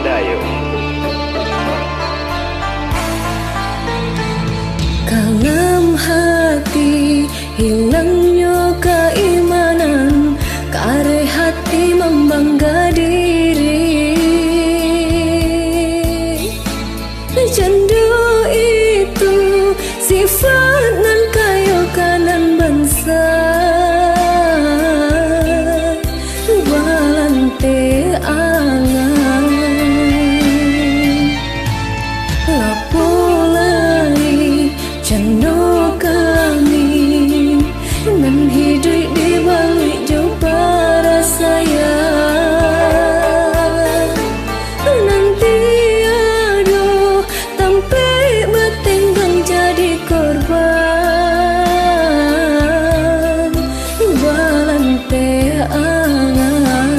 Dayo. Kalam hati hilangnya keimanan, kare hati membangga diri. Candu itu sifat nan kayo kanan bangsa, walante angan lapulai candu kami nan hidup di balik jauh para saya. Nanti aduh sampai bertenggang jadi korban, walante angan.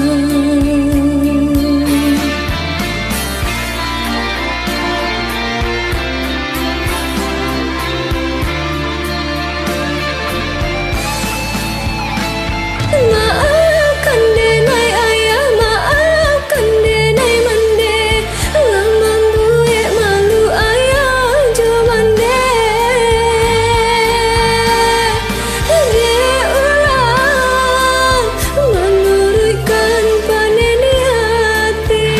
Maafkan denai ayah, maafkan denai mande, lama buek malu ayah jo mande. Dia ulang menurutkan paneni hati,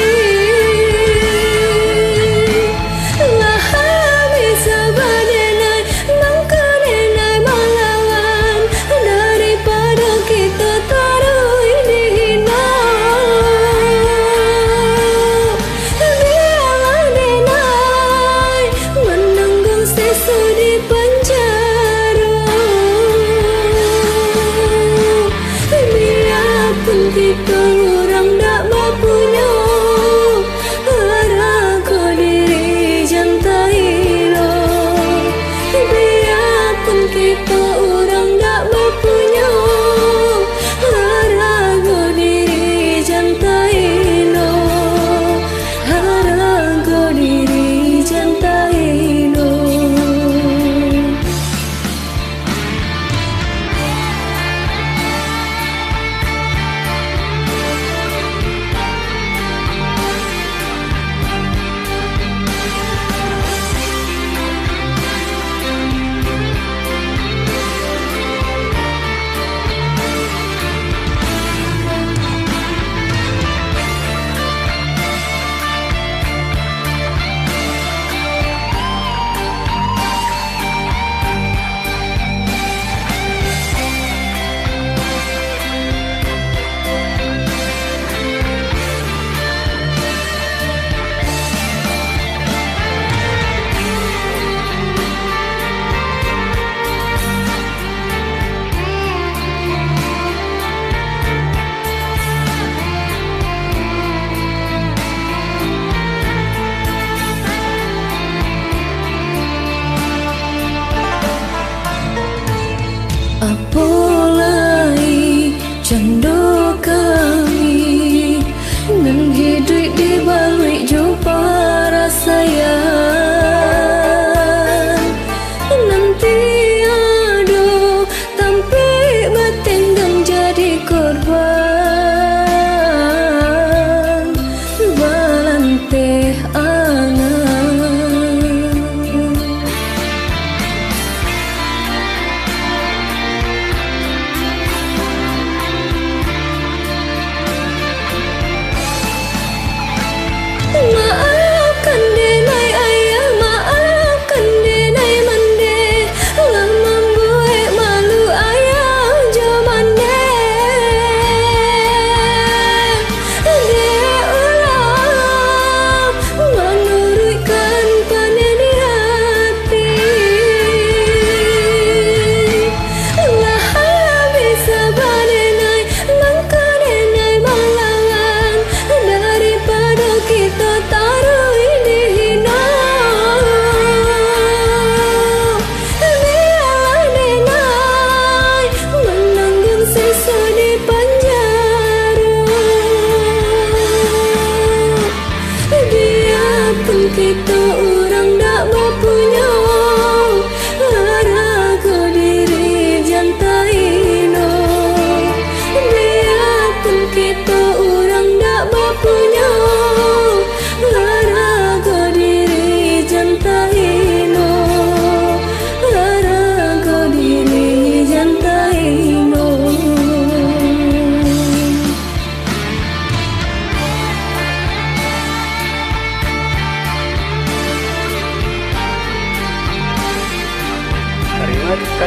lah habis sabar denai mangka denai melawan, daripada kita taruh dihina. Biarlah denai menanggung sesu di penjara, biarpun kita orang tak berpunya, harago diri jantai lo. Biarpun kita orang tak berpunya, harago diri jantai lo, harago diri jantai lo. Apolai candu kami nan hidup di balik jauh para sayang. Nanti aduh sampai bertenggang jadi korban, walante angan. Maafkan denai ayah, maafkan denai mande, lama buek malu ayah jo mande. Dia ulang menurutkan paneni hati, lah habis sabar denai mangka denai melawan, daripada kita taruh dihina. Biarlah denai menanggung sesu di penjara, biarpun kita orang tak berpunya, harago diri jantai lo. Biarpun kita orang tak berpunya,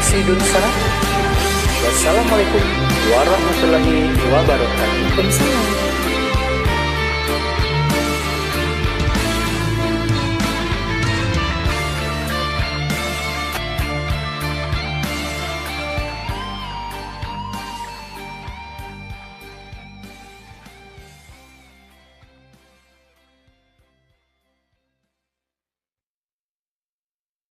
aksi dun sana. Wassalamualaikum warahmatullahi wabarakatuh. Waalaikumsalam.